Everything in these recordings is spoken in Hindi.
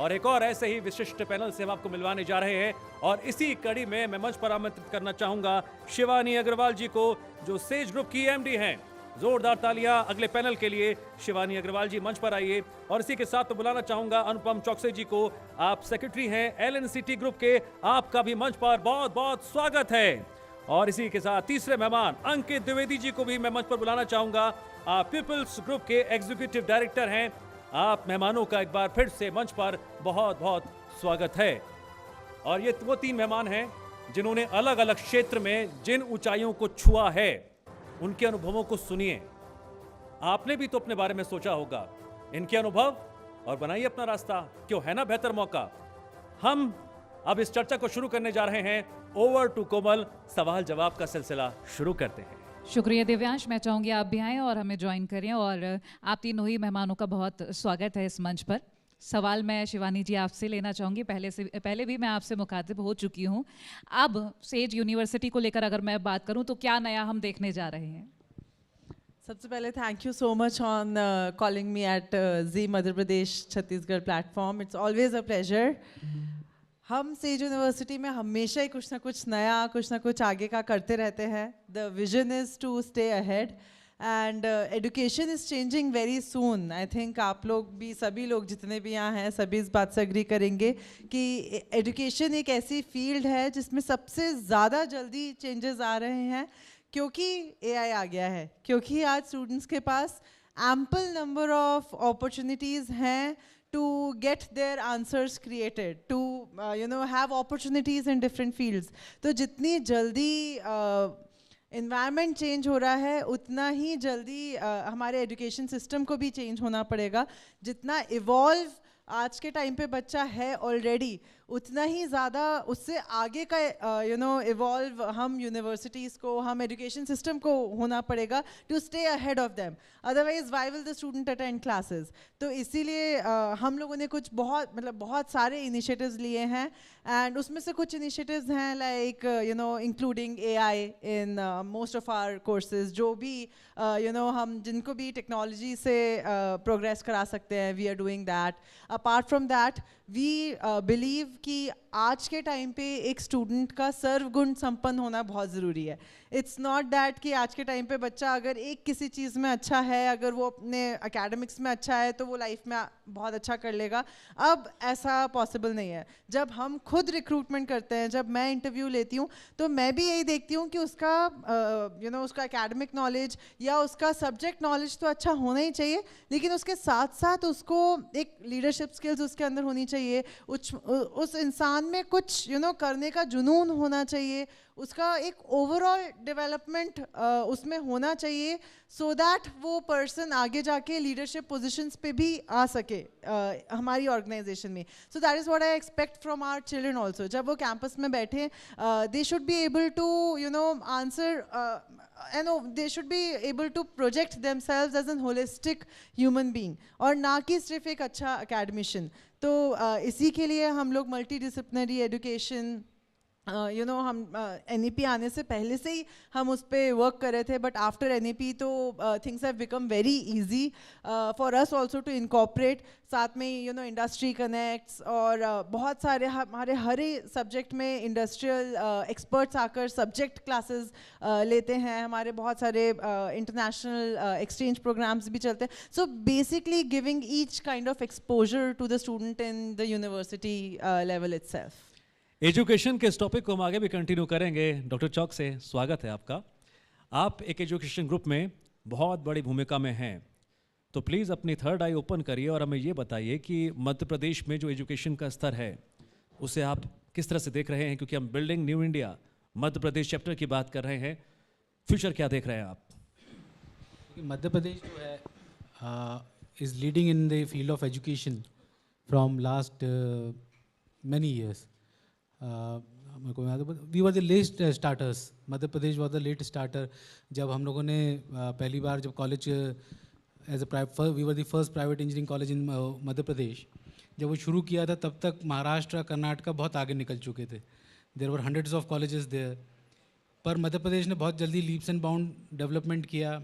और एक और ऐसे ही विशिष्ट पैनल से हम आपको मिलवाने जा रहे हैं। और इसी कड़ी में मैं मंच पर आमंत्रित करना चाहूंगा शिवानी अग्रवाल जी को, जो सेज ग्रुप की एमडी हैं। जोरदार तालियां अगले पैनल के लिए। शिवानी अग्रवाल जी मंच पर आइए। और इसी के साथ तो बुलाना चाहूंगा अनुपम चौकसे जी को, आप सेक्रेटरी हैं एलएनसीटी ग्रुप के, आपका भी मंच पर बहुत बहुत स्वागत है। और इसी के साथ तीसरे मेहमान अंकित द्विवेदी जी को भी मैं मंच पर बुलाना चाहूंगा, आप पीपल्स ग्रुप के एग्जीक्यूटिव डायरेक्टर हैं। आप मेहमानों का एक बार फिर से मंच पर बहुत बहुत स्वागत है। और ये वो तीन मेहमान हैं जिन्होंने अलग अलग क्षेत्र में जिन ऊंचाइयों को छुआ है, उनके अनुभवों को सुनिए। आपने भी तो अपने बारे में सोचा होगा, इनके अनुभव और बनाइए अपना रास्ता। क्यों, है ना बेहतर मौका। हम अब इस चर्चा को शुरू करने जा रहे हैं। ओवर टू कोमल, सवाल जवाब का सिलसिला शुरू करते हैं। शुक्रिया दिव्यांश, मैं चाहूँगी आप भी आएँ और हमें ज्वाइन करें। और आप तीनों ही मेहमानों का बहुत स्वागत है इस मंच पर। सवाल मैं शिवानी जी आपसे लेना चाहूँगी। पहले भी मैं आपसे मुखातिब हो चुकी हूँ। अब सेज यूनिवर्सिटी को लेकर अगर मैं बात करूँ तो क्या नया हम देखने जा रहे हैं? सबसे पहले thank you so much on calling me at Zee Madhya Pradesh Chhattisgarh platform. It's always a pleasure. हम सेज यूनिवर्सिटी में हमेशा ही कुछ ना कुछ आगे का करते रहते हैं। The vision is to stay ahead and education is changing very soon. I think आप लोग भी, सभी लोग जितने भी यहाँ हैं, सभी इस बात से एग्री करेंगे कि एजुकेशन एक ऐसी फील्ड है जिसमें सबसे ज़्यादा जल्दी चेंजेस आ रहे हैं, क्योंकि AI आ गया है, क्योंकि आज स्टूडेंट्स के पास एम्पल नंबर ऑफ अपॉर्चुनिटीज़ हैं to get their answers created, to have opportunities in different fields. तो जितनी जल्दी environment change हो रहा है, उतना ही जल्दी हमारे education system को भी change होना पड़ेगा। जितना evolve आज के टाइम पे बच्चा है ऑलरेडी, उतना ही ज़्यादा उससे आगे का इवॉल्व हम यूनिवर्सिटीज़ को, हम एजुकेशन सिस्टम को होना पड़ेगा to stay ahead of them. Otherwise why will the student attend classes. तो इसीलिए हम लोगों ने कुछ बहुत सारे इनिशिएटिव्स लिए हैं। एंड उसमें से कुछ इनिशिएटिव्स हैं like including AI in most of our courses. जो भी हम जिनको भी टेक्नोलॉजी से प्रोग्रेस करा सकते हैं, we are doing that. Apart from that we believe कि आज के टाइम पे एक स्टूडेंट का सर्वगुण संपन्न होना बहुत ज़रूरी है। इट्स नॉट दैट कि आज के टाइम पे बच्चा अगर एक किसी चीज़ में अच्छा है, अगर वो अपने एकेडमिक्स में अच्छा है तो वो लाइफ में बहुत अच्छा कर लेगा। अब ऐसा पॉसिबल नहीं है। जब हम खुद रिक्रूटमेंट करते हैं, जब मैं इंटरव्यू लेती हूँ, तो मैं भी यही देखती हूँ कि उसका उसका एकेडमिक नॉलेज या उसका सब्जेक्ट नॉलेज तो अच्छा होना ही चाहिए, लेकिन उसके साथ साथ उसको एक लीडरशिप स्किल्स उसके अंदर होनी चाहिए। उस इंसान में कुछ करने का जुनून होना चाहिए। उसका एक ओवरऑल डेवलपमेंट उसमें होना चाहिए, सो दैट वो पर्सन आगे जाके लीडरशिप पोजीशंस पे भी आ सके हमारी ऑर्गेनाइजेशन में। So that is what I expect from our children also. जब वो कैंपस में बैठे, they should be able to answer and they should be able to project themselves as a holistic human being, और ना कि सिर्फ एक अच्छा academician। तो इसी के लिए हम लोग multidisciplinary education हम NEP आने से पहले से ही हम उस पर वर्क कर रहे थे, बट आफ्टर NEP तो things have become very easy for us also to incorporate. साथ में इंडस्ट्री कनेक्ट्स और बहुत सारे हमारे हर ही सब्जेक्ट में इंडस्ट्रियल एक्सपर्ट्स आकर सब्जेक्ट क्लासेस लेते हैं। हमारे बहुत सारे इंटरनेशनल एक्सचेंज प्रोग्राम्स भी चलते हैं। So basically giving each kind of exposure to the student in the university level itself. Education के इस टॉपिक को हम आगे भी कंटिन्यू करेंगे। डॉक्टर चौक से स्वागत है आपका। आप एक एजुकेशन ग्रुप में बहुत बड़ी भूमिका में हैं, तो प्लीज़ अपनी थर्ड आई ओपन करिए और हमें ये बताइए कि मध्य प्रदेश में जो एजुकेशन का स्तर है उसे आप किस तरह से देख रहे हैं, क्योंकि हम building new India Madhya Pradesh chapter की बात कर रहे हैं। फ्यूचर क्या देख रहे हैं आप? मध्य प्रदेश जो है is leading in the field of education from last many years. We were the late starters. Madhya Pradesh was the late starter. जब हम लोगों ने पहली बार जब college as a we were the first private engineering college in Madhya Pradesh, जब वो शुरू किया था तब तक महाराष्ट्र कर्नाटक बहुत आगे निकल चुके थे। There were hundreds of colleges there. पर मध्य प्रदेश ने बहुत जल्दी लीप्स एंड बाउंड डेवलपमेंट किया।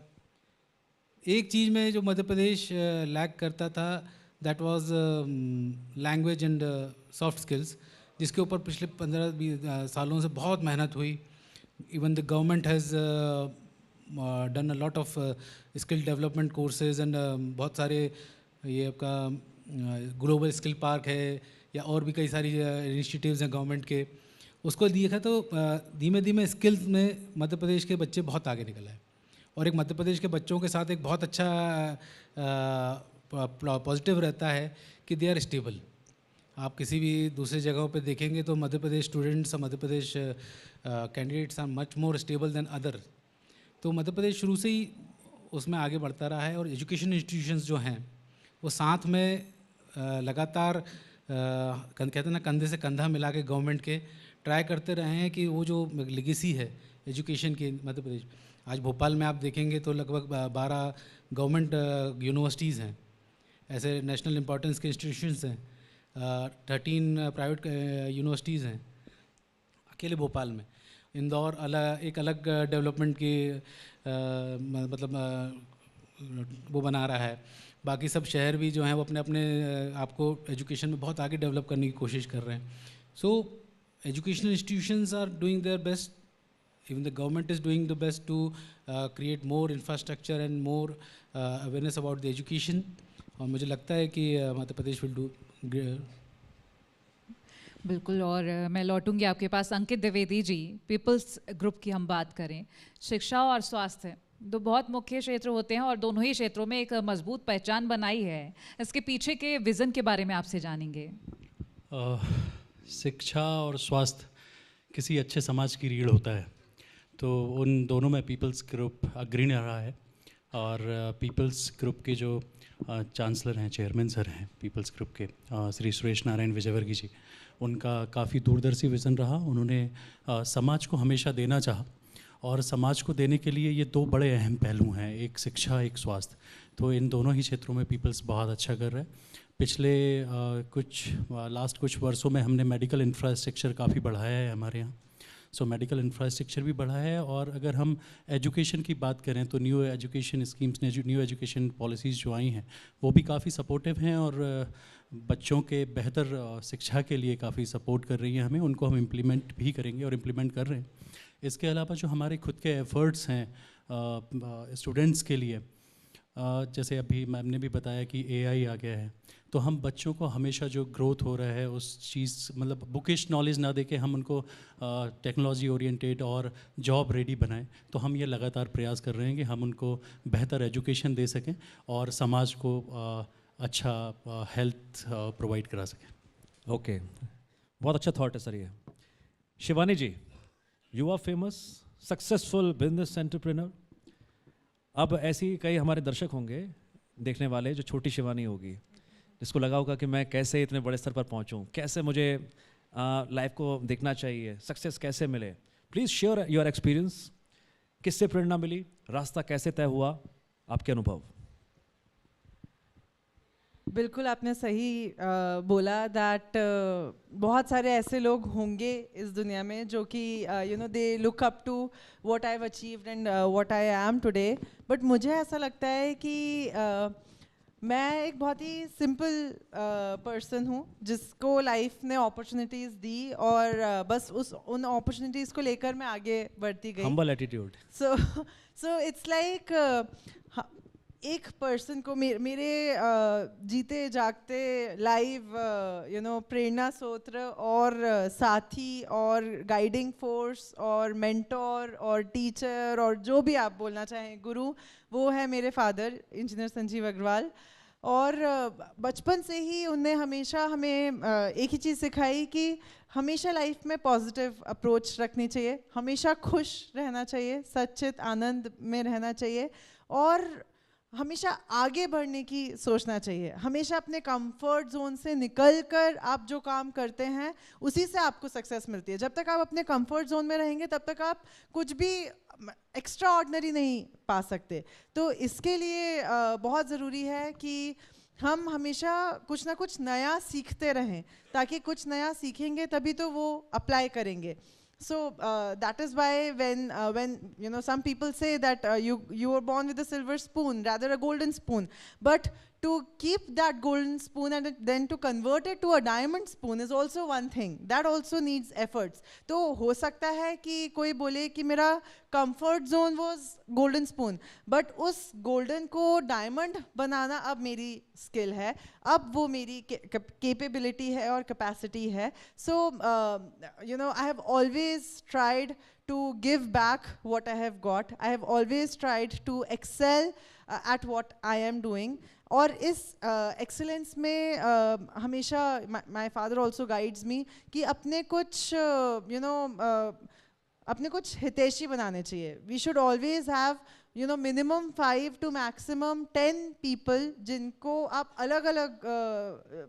एक चीज़ में जो मध्य प्रदेश लैग करता था that was language and soft skills, जिसके ऊपर पिछले 15-20 सालों से बहुत मेहनत हुई. Even the government has done a lot of skill development courses and बहुत सारे ये आपका ग्लोबल स्किल पार्क है या और भी कई सारी इनिशिएटिव्स हैं गवर्नमेंट के. उसको देखा तो धीमे धीमे स्किल्स में मध्य प्रदेश के बच्चे बहुत आगे निकल आए. और एक मध्य प्रदेश के बच्चों के साथ एक बहुत अच्छा पॉजिटिव रहता है कि दे आर स्टेबल. आप किसी भी दूसरी जगहों पे देखेंगे तो मध्य प्रदेश स्टूडेंट्स और Madhya Pradesh candidates are much more stable than other. तो मध्य प्रदेश शुरू से ही उसमें आगे बढ़ता रहा है. और एजुकेशन इंस्टीट्यूशंस जो हैं वो साथ में लगातार कहते हैं ना, कंधे से कंधा मिला के गवर्नमेंट के ट्राई करते रहे हैं कि वो जो लेगेसी है एजुकेशन की मध्य प्रदेश. आज भोपाल में आप देखेंगे तो लगभग 12 गवर्नमेंट यूनिवर्सिटीज़ हैं, ऐसे नेशनल इम्पोर्टेंस के इंस्टीट्यूशंस हैं. 13 प्राइवेट यूनिवर्सिटीज़ हैं अकेले भोपाल में. इंदौर एक अलग डेवलपमेंट की मतलब वो बना रहा है. बाकी सब शहर भी जो हैं वो अपने अपने आप को एजुकेशन में बहुत आगे डेवलप करने की कोशिश कर रहे हैं. So educational institutions are doing their best. Even the government is doing the best to create more infrastructure and more awareness about the education. और मुझे लगता है कि मध्य प्रदेश will do. बिल्कुल. और मैं लौटूंगी आपके पास. अंकित द्विवेदी जी, पीपल्स ग्रुप की हम बात करें, शिक्षा और स्वास्थ्य दो बहुत मुख्य क्षेत्र होते हैं और दोनों ही क्षेत्रों में एक मजबूत पहचान बनाई है. इसके पीछे के विज़न के बारे में आपसे जानेंगे. शिक्षा और स्वास्थ्य किसी अच्छे समाज की रीढ़ होता है, तो उन दोनों में पीपल्स ग्रुप अग्रणी रहा है. और पीपल्स ग्रुप के जो चांसलर हैं, चेयरमैन सर हैं पीपल्स ग्रुप के, श्री सुरेश नारायण विजयवर्गीय जी, उनका काफ़ी दूरदर्शी विज़न रहा. उन्होंने समाज को हमेशा देना चाहा और समाज को देने के लिए ये दो बड़े अहम पहलू हैं, एक शिक्षा, एक स्वास्थ्य. तो इन दोनों ही क्षेत्रों में पीपल्स बहुत अच्छा कर रहा है. पिछले लास्ट कुछ वर्षों में हमने मेडिकल इंफ्रास्ट्रक्चर काफ़ी बढ़ाया है हमारे यहाँ. सो मेडिकल इंफ्रास्ट्रक्चर भी बढ़ा है. और अगर हम एजुकेशन की बात करें तो न्यू एजुकेशन स्कीम्स ने, न्यू एजुकेशन पॉलिसीज़ जो आई हैं वो भी काफ़ी सपोर्टिव हैं और बच्चों के बेहतर शिक्षा के लिए काफ़ी सपोर्ट कर रही हैं हमें. उनको हम इम्प्लीमेंट भी करेंगे और इम्प्लीमेंट कर रहे हैं. इसके अलावा जो हमारे खुद के एफ़र्ट्स हैं स्टूडेंट्स के लिए, जैसे अभी मैम ने भी बताया कि AI आ गया है, तो हम बच्चों को हमेशा जो ग्रोथ हो रहा है उस चीज़, मतलब बुकिश नॉलेज ना देके हम उनको टेक्नोलॉजी ओरिएंटेड और जॉब रेडी बनाएं. तो हम ये लगातार प्रयास कर रहे हैं कि हम उनको बेहतर एजुकेशन दे सकें और समाज को अच्छा हेल्थ प्रोवाइड करा सकें. ओके, बहुत अच्छा थॉट है सर ये. Shivani ji, you are famous, successful business entrepreneur. अब ऐसी कई हमारे दर्शक होंगे देखने वाले जो छोटी शिवानी होगी, जिसको लगा होगा कि मैं कैसे इतने बड़े स्तर पर पहुंचूं, कैसे मुझे लाइफ को देखना चाहिए, सक्सेस कैसे मिले. Please share your experience. किससे प्रेरणा मिली, रास्ता कैसे तय हुआ, आपके अनुभव. बिल्कुल आपने सही बोला दैट बहुत सारे ऐसे लोग होंगे इस दुनिया में जो कि they look up to what I have achieved and what I am today. But मुझे ऐसा लगता है कि मैं एक बहुत ही सिंपल पर्सन हूँ जिसको लाइफ ने अपॉर्चुनिटीज़ दी और बस उन अपॉर्चुनिटीज़ को लेकर मैं आगे बढ़ती गई. Humble attitude. So it's like एक पर्सन को मेरे जीते जागते लाइव प्रेरणा स्रोत और साथी और गाइडिंग फोर्स और मेंटोर और टीचर और जो भी आप बोलना चाहें, गुरु, वो है मेरे फादर इंजीनियर संजीव अग्रवाल. और बचपन से ही उनने हमेशा हमें एक ही चीज़ सिखाई कि हमेशा लाइफ में पॉजिटिव अप्रोच रखनी चाहिए, हमेशा खुश रहना चाहिए, सच्चित आनंद में रहना चाहिए और हमेशा आगे बढ़ने की सोचना चाहिए. हमेशा अपने कंफर्ट जोन से निकलकर आप जो काम करते हैं उसी से आपको सक्सेस मिलती है. जब तक आप अपने कंफर्ट जोन में रहेंगे तब तक आप कुछ भी एक्स्ट्रा ऑर्डिनरी नहीं पा सकते. तो इसके लिए बहुत ज़रूरी है कि हम हमेशा कुछ ना कुछ नया सीखते रहें, ताकि कुछ नया सीखेंगे तभी तो वो अप्लाई करेंगे. So that is why when some people say that you were born with a silver spoon rather a golden spoon, but to keep that golden spoon and then to convert it to a diamond spoon is also one thing. That also needs efforts. तो हो सकता है कि कोई बोले कि मेरा comfort zone was golden spoon, but उस golden को diamond बनाना अब मेरी skill है, अब वो मेरी capability है और capacity है. So you know, I have always tried to give back what I have got. I have always tried to excel at what I am doing. और इस एक्सेलेंस में हमेशा माय फादर ऑल्सो गाइड्स मी कि अपने कुछ यू नो अपने कुछ हितैषी बनाने चाहिए. We should always have you know minimum 5 to maximum 10 people जिनको आप अलग अलग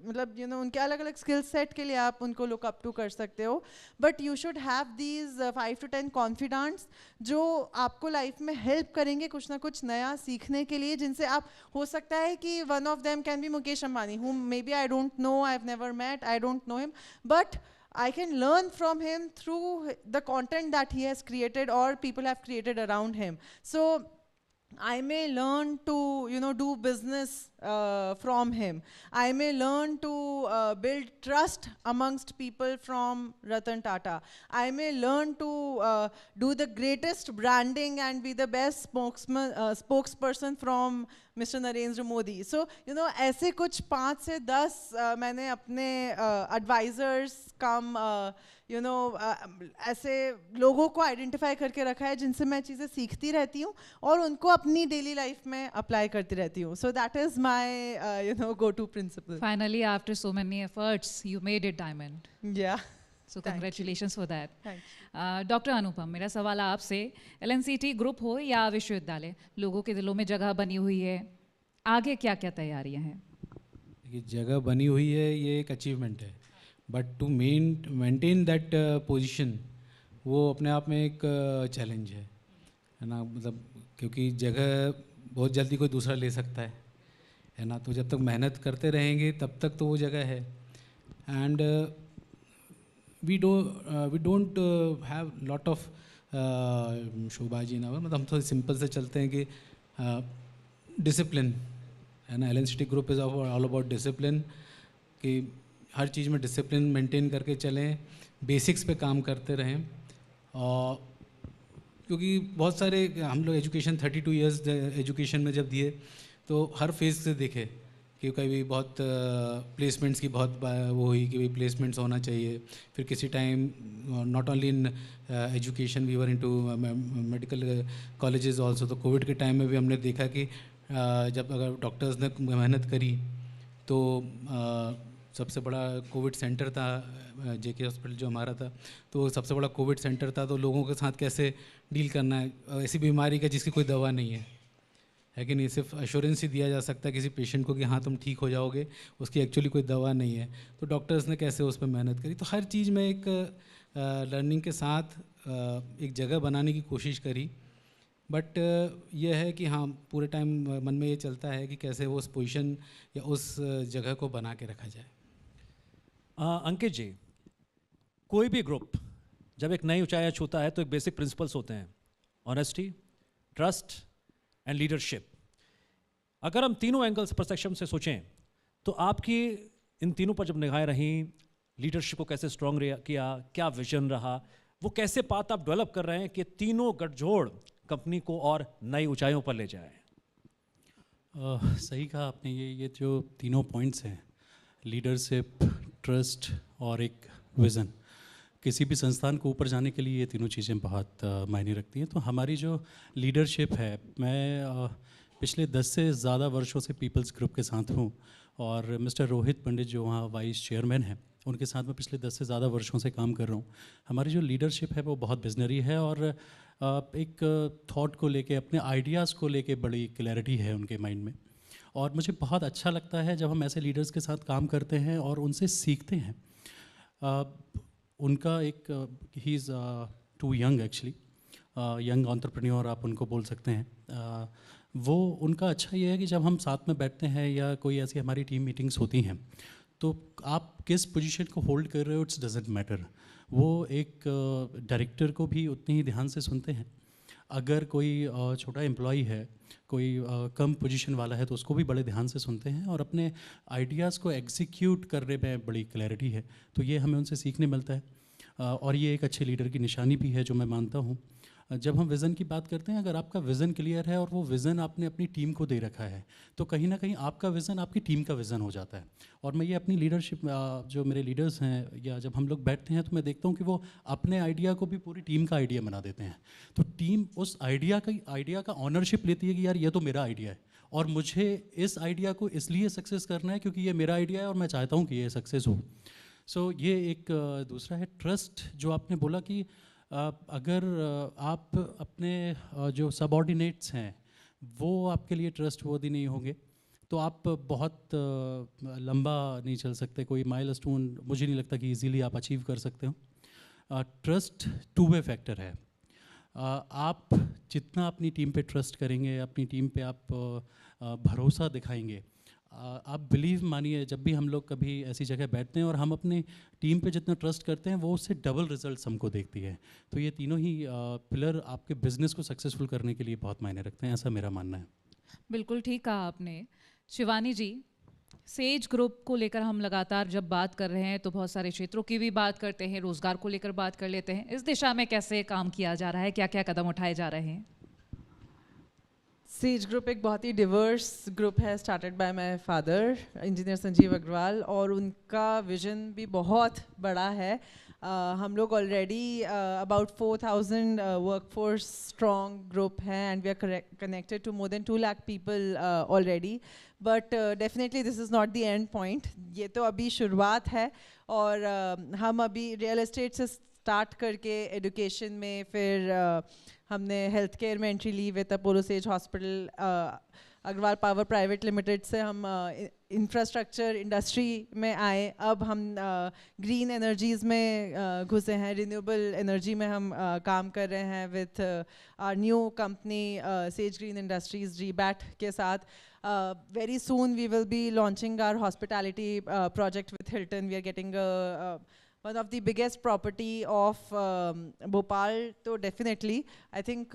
मतलब यू नो उनके अलग अलग स्किल सेट के लिए आप उनको लुक अप टू कर सकते हो. But you should have these 5 to 10 कॉन्फिडेंट्स जो आपको लाइफ में हेल्प करेंगे कुछ ना कुछ नया सीखने के लिए, जिनसे आप हो सकता है कि one of them can be Mukesh Ambani, whom maybe I don't know, I've never met, I don't know him, but I can learn from him through the content that he has created or people have created around him. So I may learn to, you know, do business from him. I may learn to build trust amongst people from Ratan Tata. I may learn to do the greatest branding and be the best spokesperson from Mr. Narendra Modi. So, you know, ऐसे कुछ 5 से 10 मैंने अपने advisors कम you know ऐसे लोगों को आइडेंटिफाई करके रखा है जिनसे मैं चीज़ें सीखती रहती हूँ और उनको अपनी डेली लाइफ में अप्लाई करती रहती हूँ. So that is my you know go to principle. Finally, after so many efforts, you made it diamond. या So congratulations for that. Thank doctor Anupam, मेरा सवाल आपसे, LNCT ग्रुप हो या विश्वविद्यालय, लोगों के दिलों में जगह बनी हुई है, आगे क्या क्या तैयारियां हैं? ये जगह बनी हुई है, ये एक अचीवमेंट है, but to maintain that position वो अपने आप में एक चैलेंज है ना. मतलब क्योंकि जगह बहुत जल्दी कोई दूसरा ले सकता है ना. तो जब तक मेहनत करते रहेंगे तब तक तो वो जगह है. And we don't have lot of शोबाजी ना. मतलब हम थोड़ा सिंपल से चलते हैं कि डिसिप्लिन है ना. LNCT group is all about discipline, कि हर चीज़ में डिसिप्लिन मेंटेन करके चलें, बेसिक्स पे काम करते रहें. और क्योंकि बहुत सारे हम लोग एजुकेशन 32 इयर्स एजुकेशन में जब दिए तो हर फेज़ से देखे कि कभी बहुत प्लेसमेंट्स की बहुत वो हुई कि भाई प्लेसमेंट्स होना चाहिए. फिर किसी time not only in education we were into medical colleges also. तो कोविड के टाइम में भी हमने देखा कि जब अगर डॉक्टर्स ने मेहनत करी तो सबसे बड़ा कोविड सेंटर था JK हॉस्पिटल जो हमारा था, तो सबसे बड़ा कोविड सेंटर था. तो लोगों के साथ कैसे डील करना है, ऐसी बीमारी का जिसकी कोई दवा नहीं है कि नहीं. सिर्फ एश्योरेंस ही दिया जा सकता है किसी पेशेंट को कि हाँ तुम ठीक हो जाओगे, उसकी एक्चुअली कोई दवा नहीं है. तो डॉक्टर्स ने कैसे उस पर मेहनत करी. तो हर चीज़ में एक लर्निंग के साथ एक जगह बनाने की कोशिश करी. बट यह है कि हाँ पूरे टाइम मन में ये चलता है कि कैसे वो उस पोजीशन या उस जगह को बना के रखा जाए. अंकित जी, कोई भी ग्रुप जब एक नई ऊंचाई छूता है तो एक बेसिक प्रिंसिपल्स होते हैं, ऑनेस्टी, ट्रस्ट एंड लीडरशिप. अगर हम तीनों एंगल्स परसेप्शन से सोचें तो आपकी इन तीनों पर जब निगाहें रहीं, लीडरशिप को कैसे स्ट्रॉन्ग किया, क्या विजन रहा, वो कैसे पाथ आप डेवलप कर रहे हैं कि तीनों गठजोड़ कंपनी को और नई ऊंचाइयों पर ले जाए? सही कहा आपने. ये जो तीनों पॉइंट्स हैं, लीडरशिप, ट्रस्ट और एक विज़न, किसी भी संस्थान को ऊपर जाने के लिए ये तीनों चीज़ें बहुत मायने रखती हैं. तो हमारी जो लीडरशिप है, मैं पिछले 10 से ज़्यादा वर्षों से पीपल्स ग्रुप के साथ हूँ और मिस्टर रोहित पंडित जो वहाँ वाइस चेयरमैन हैं, उनके साथ मैं पिछले 10 से ज़्यादा वर्षों से काम कर रहा हूँ. हमारी जो लीडरशिप है वो बहुत विजनरी है और एक थॉट को लेके, अपने आइडियाज़ को लेके बड़ी क्लैरिटी है उनके माइंड में. और मुझे बहुत अच्छा लगता है जब हम ऐसे लीडर्स के साथ काम करते हैं और उनसे सीखते हैं. उनका एक ही is too young actually, young entrepreneur आप उनको बोल सकते हैं. वो उनका अच्छा ये है कि जब हम साथ में बैठते हैं या कोई ऐसी हमारी टीम मीटिंग्स होती हैं तो आप किस पोजीशन को होल्ड कर रहे हो, इट्स डजेंट मैटर. वो एक डायरेक्टर को भी उतनी ही ध्यान से सुनते हैं अगर कोई छोटा एम्प्लॉई है, कोई कम पोजीशन वाला है, तो उसको भी बड़े ध्यान से सुनते हैं और अपने आइडियाज़ को एग्जीक्यूट करने में बड़ी क्लैरिटी है। तो ये हमें उनसे सीखने मिलता है और ये एक अच्छे लीडर की निशानी भी है जो मैं मानता हूँ। जब हम विज़न की बात करते हैं, अगर आपका विज़न क्लियर है और वो विज़न आपने अपनी टीम को दे रखा है, तो कहीं ना कहीं आपका विज़न आपकी टीम का विज़न हो जाता है। और मैं ये अपनी लीडरशिप, जो मेरे लीडर्स हैं, या जब हम लोग बैठते हैं तो मैं देखता हूँ कि वो अपने आइडिया को भी पूरी टीम का आइडिया बना देते हैं। तो टीम उस आइडिया का ऑनरशिप लेती है कि यार ये तो मेरा आइडिया है और मुझे इस आइडिया को इसलिए सक्सेस करना है क्योंकि ये मेरा आइडिया है और मैं चाहता हूँ कि ये सक्सेस हो। सो ये एक दूसरा है ट्रस्ट, जो आपने बोला कि अगर आप अपने जो सबऑर्डिनेट्स हैं वो आपके लिए ट्रस्टवर्दी नहीं होंगे तो आप बहुत लंबा नहीं चल सकते। कोई माइलस्टोन मुझे नहीं लगता कि इजीली आप अचीव कर सकते हो। ट्रस्ट टू वे फैक्टर है। आप जितना अपनी टीम पे ट्रस्ट करेंगे, अपनी टीम पे आप भरोसा दिखाएंगे, आप बिलीव मानिए, जब भी हम लोग कभी ऐसी जगह बैठते हैं और हम अपनी टीम पे जितना ट्रस्ट करते हैं वो उससे डबल रिजल्ट्स हमको देखती है। तो ये तीनों ही पिलर आपके बिजनेस को सक्सेसफुल करने के लिए बहुत मायने रखते हैं, ऐसा मेरा मानना है। बिल्कुल ठीक कहा आपने। शिवानी जी, सेज ग्रुप को लेकर हम लगातार जब बात कर रहे हैं तो बहुत सारे क्षेत्रों की भी बात करते हैं, रोजगार को लेकर बात कर लेते हैं। इस दिशा में कैसे काम किया जा रहा है, क्या क्या कदम उठाए जा रहे हैं? सेज ग्रुप एक बहुत ही डिवर्स ग्रुप है, started by my father engineer Sanjeev Agrawal, और उनका विजन भी बहुत बड़ा है। हम लोग already about 4,000 workforce strong group है and we are connected to more than 2 lakh people already. But definitely this is not the end point, ये तो अभी शुरुआत है। और हम अभी रियल एस्टेट से स्टार्ट करके एजुकेशन में, फिर हमने हेल्थ केयर में एंट्री ली with Apollo Sage hospital, Agrawal power private limited से हम इंफ्रास्ट्रक्चर इंडस्ट्री में आए। अब हम ग्रीन एनर्जीज़ में घुसे हैं, रिन्यूएबल एनर्जी में हम काम कर रहे हैं with our new company Sage green industries जीबैट के साथ। Very soon we will be launching our hospitality project with Hilton. We are getting one of the biggest property of Bhopal, so definitely I think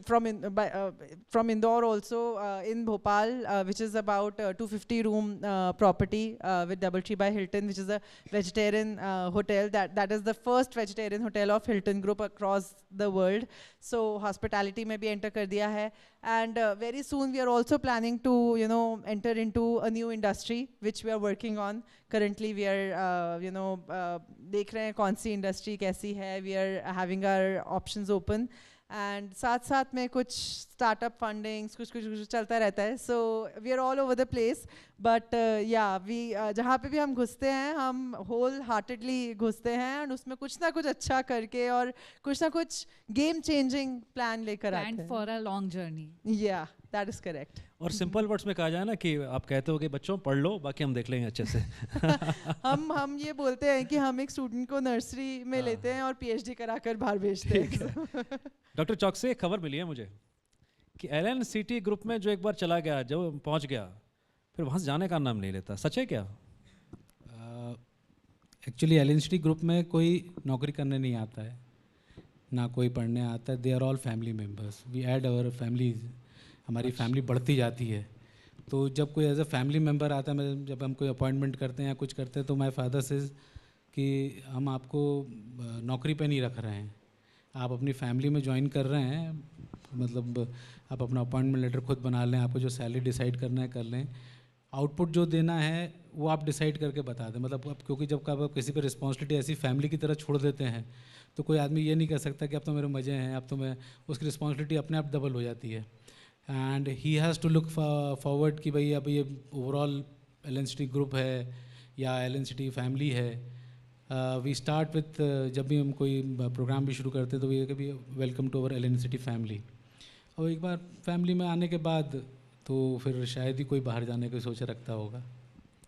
from Indore also in Bhopal, which is about 250 room property with DoubleTree by Hilton, which is a vegetarian hotel. That is the first vegetarian hotel of Hilton Group across the world. So hospitality में भी enter कर दिया है, and very soon we are also planning to enter into a new industry which we are working on. Currently we are देख रहे हैं कौन सी इंडस्ट्री कैसी है। We are having our options open, and साथ साथ में कुछ स्टार्टअप फंडिंग्स कुछ चलता रहता है। So we are all over the place, but या वी जहाँ पे भी हम घुसते हैं हम होल हार्टेडली घुसते हैं और उसमें कुछ ना कुछ अच्छा करके और कुछ ना कुछ गेम चेंजिंग प्लान लेकर आते हैं। Plan for a long journey. या दैट इज करेक्ट। और सिंपल वर्ड्स में कहा जाए ना कि आप कहते हो कि बच्चों पढ़ लो, बाकी हम देख लेंगे अच्छे से। हम ये बोलते हैं कि हम एक स्टूडेंट को नर्सरी में लेते हैं और पीएचडी कराकर बाहर भेजते हैं। डॉक्टर चौक से एक खबर मिली है मुझे कि LNCT ग्रुप में जो एक बार चला गया, जब पहुंच गया, फिर वहाँ से जाने का नाम नहीं लेता। सच है क्या? एक्चुअली LNCT ग्रुप में कोई नौकरी करने नहीं आता है, ना कोई पढ़ने आता है। They are all family members. We add our families, हमारी फैमिली बढ़ती जाती है। तो जब कोई एज अ फैमिली मेम्बर आता है, जब हम कोई अपॉइंटमेंट करते हैं या कुछ करते हैं, तो माय फादर से कि हम आपको नौकरी पे नहीं रख रहे हैं, आप अपनी फैमिली में ज्वाइन कर रहे हैं, मतलब आप अपना अपॉइंटमेंट लेटर खुद बना लें, आपको जो सैलरी डिसाइड करना है कर लें, आउटपुट जो देना है वो आप डिसाइड करके बता दें। मतलब अब क्योंकि जब आप किसी पे रिस्पॉन्सिबिलिटी ऐसी फैमिली की तरह छोड़ देते हैं तो कोई आदमी ये नहीं कह सकता कि अब तो मेरे मज़े हैं, अब तो मैं, उसकी रिस्पॉन्सिबिलिटी अपने आप डबल हो जाती है। And he has to look forward कि भाई अब ये ओवरऑल LNCT ग्रुप है या LNCT फैमिली है। वी स्टार्ट विथ, जब भी हम कोई प्रोग्राम भी शुरू करते तो ये कि भी welcome to our LNCT family. और एक बार फैमिली में आने के बाद तो फिर शायद ही कोई बाहर जाने की सोच रखता होगा।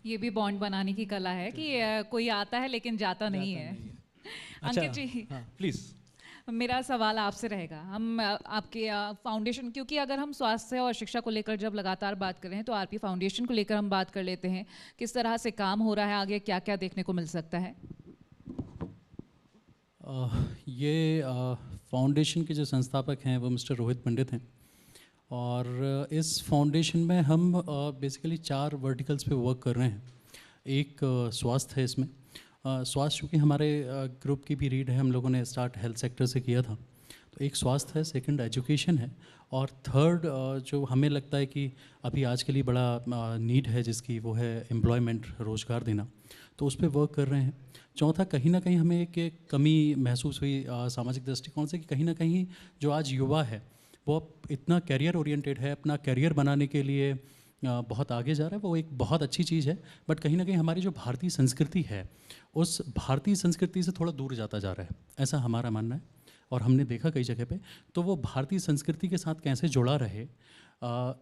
ये भी बॉन्ड बनाने की कला है कि कोई आता है लेकिन जाता नहीं है। अंकित जी, प्लीज़। मेरा सवाल आपसे रहेगा, हम आपके फाउंडेशन, क्योंकि अगर हम स्वास्थ्य और शिक्षा को लेकर जब लगातार बात कर रहे हैं तो RP फाउंडेशन को लेकर हम बात कर लेते हैं। किस तरह से काम हो रहा है, आगे क्या क्या देखने को मिल सकता है? ये फाउंडेशन के जो संस्थापक हैं वो मिस्टर रोहित पंडित हैं, और इस फाउंडेशन में हम बेसिकली 4 वर्टिकल्स पे वर्क कर रहे हैं। एक स्वास्थ्य है इसमें। स्वास्थ्य चूँकि हमारे ग्रुप की भी रीड है, हम लोगों ने स्टार्ट हेल्थ सेक्टर से किया था, तो एक स्वास्थ्य है, सेकंड एजुकेशन है, और थर्ड जो हमें लगता है कि अभी आज के लिए बड़ा नीड है जिसकी, वो है एम्प्लॉयमेंट, रोज़गार देना, तो उस पर वर्क कर रहे हैं। चौथा, कहीं ना कहीं हमें एक कमी महसूस हुई सामाजिक दृष्टिकोण से कि कहीं ना कहीं जो आज युवा है वो अब इतना कैरियर ओरिएंटेड है, अपना कैरियर बनाने के लिए बहुत आगे जा रहा है। वो एक बहुत अच्छी चीज़ है, बट कहीं ना कहीं हमारी जो भारतीय संस्कृति है उस भारतीय संस्कृति से थोड़ा दूर जाता जा रहा है, ऐसा हमारा मानना है। और हमने देखा कई जगह पे, तो वो भारतीय संस्कृति के साथ कैसे जुड़ा रहे,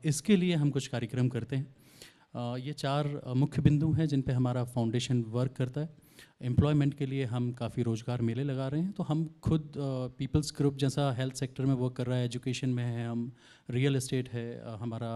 इसके लिए हम कुछ कार्यक्रम करते हैं। ये 4 मुख्य बिंदु हैं जिन पे हमारा फाउंडेशन वर्क करता है। एम्प्लॉयमेंट के लिए हम काफ़ी रोज़गार मेले लगा रहे हैं, तो हम खुद पीपल्स ग्रुप जैसा हेल्थ सेक्टर में वर्क कर रहा है, एजुकेशन में है, हम रियल एस्टेट है, हमारा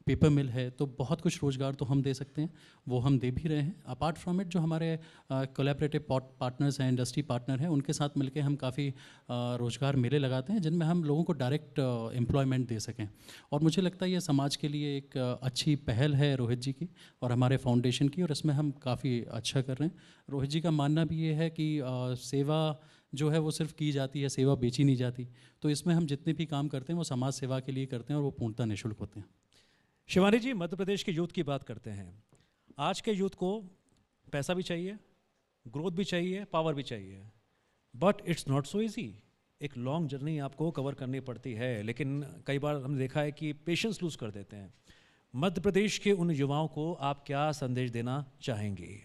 पेपर मिल है, तो बहुत कुछ रोज़गार तो हम दे सकते हैं, वो हम दे भी रहे हैं। अपार्ट फ्रॉम इट, जो हमारे कोलैबोरेटिव पार्टनर्स हैं, इंडस्ट्री पार्टनर हैं, उनके साथ मिलकर हम काफ़ी रोज़गार मेले लगाते हैं जिनमें हम लोगों को डायरेक्ट एम्प्लॉयमेंट दे सकें। और मुझे लगता है ये समाज के लिए एक अच्छी पहल है रोहित जी की और हमारे फाउंडेशन की, और इसमें हम काफ़ी अच्छा कर रहे हैं। रोहित जी का मानना भी ये है कि सेवा जो है वो सिर्फ की जाती है, सेवा बेची नहीं जाती, तो इसमें हम जितने भी काम करते हैं वो समाज सेवा के लिए करते हैं और वो पूर्णतः निःशुल्क होते हैं। शिवानी जी, मध्य प्रदेश के यूथ की बात करते हैं। आज के यूथ को पैसा भी चाहिए, ग्रोथ भी चाहिए, पावर भी चाहिए, but it's not so easy. एक लॉन्ग जर्नी आपको कवर करनी पड़ती है, लेकिन कई बार हमने देखा है कि पेशेंस लूज कर देते हैं। मध्य प्रदेश के उन युवाओं को आप क्या संदेश देना चाहेंगे?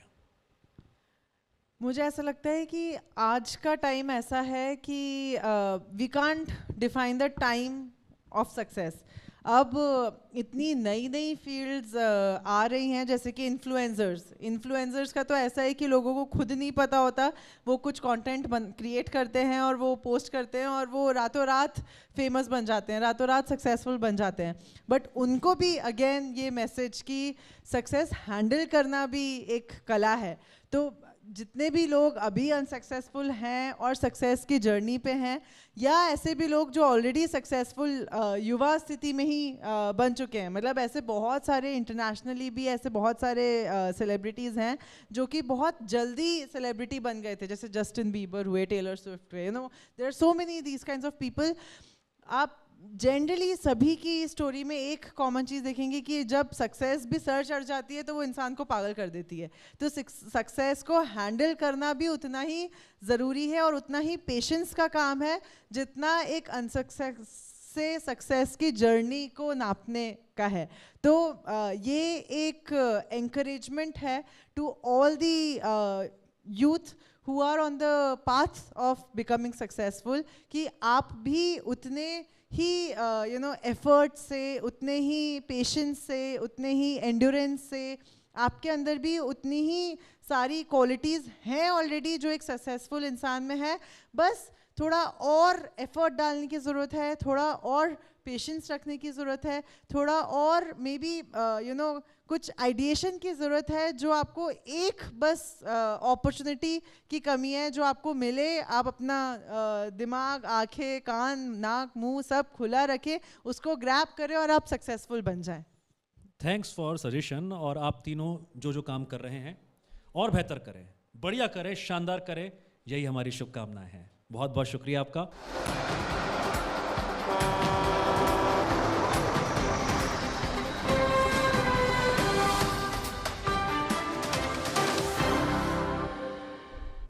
मुझे ऐसा लगता है कि आज का टाइम ऐसा है कि we can't define the time of success. अब इतनी नई नई फील्ड्स आ रही हैं, जैसे कि इन्फ्लुएंसर्स का तो ऐसा है कि लोगों को खुद नहीं पता होता, वो कुछ कंटेंट क्रिएट करते हैं और वो पोस्ट करते हैं और वो रातों रात फेमस बन जाते हैं, रातों रात सक्सेसफुल बन जाते हैं। बट उनको भी अगेन ये मैसेज कि सक्सेस हैंडल करना भी एक कला है। तो जितने भी लोग अभी अनसक्सेसफुल हैं और सक्सेस की जर्नी पे हैं, या ऐसे भी लोग जो ऑलरेडी सक्सेसफुल युवा स्थिति में ही बन चुके हैं, मतलब ऐसे बहुत सारे इंटरनेशनली भी ऐसे बहुत सारे सेलिब्रिटीज़ हैं जो कि बहुत जल्दी सेलिब्रिटी बन गए थे, जैसे जस्टिन बीबर हुए, टेलर स्विफ्ट हुए, there are so many these kinds of people. आप जनरली सभी की स्टोरी में एक कॉमन चीज़ देखेंगे कि जब सक्सेस भी सर चढ़ जाती है तो वो इंसान को पागल कर देती है। तो सक्सेस को हैंडल करना भी उतना ही ज़रूरी है और उतना ही पेशेंस का काम है जितना एक अनसक्सेस से सक्सेस की जर्नी को नापने का है। तो ये एक एनकरेजमेंट है to all the youth who are on the path of becoming successful कि आप भी उतने ही एफर्ट से, उतने ही पेशेंस से, उतने ही एंड्योरेंस से, आपके अंदर भी उतनी ही सारी क्वालिटीज़ हैं ऑलरेडी जो एक सक्सेसफुल इंसान में है। बस थोड़ा और एफर्ट डालने की ज़रूरत है, थोड़ा और पेशेंस रखने की ज़रूरत है, थोड़ा और मे बी कुछ आइडिएशन की ज़रूरत है, जो आपको एक बस अपॉर्चुनिटी की कमी है जो आपको मिले, आप अपना दिमाग, आंखें, कान, नाक, मुंह सब खुला रखें, उसको ग्रैब करें और आप सक्सेसफुल बन जाएं। Thanks for suggestion. और आप तीनों जो जो काम कर रहे हैं और बेहतर करें, बढ़िया करें, शानदार करें, यही हमारी शुभकामनाएं हैं। बहुत बहुत शुक्रिया आपका।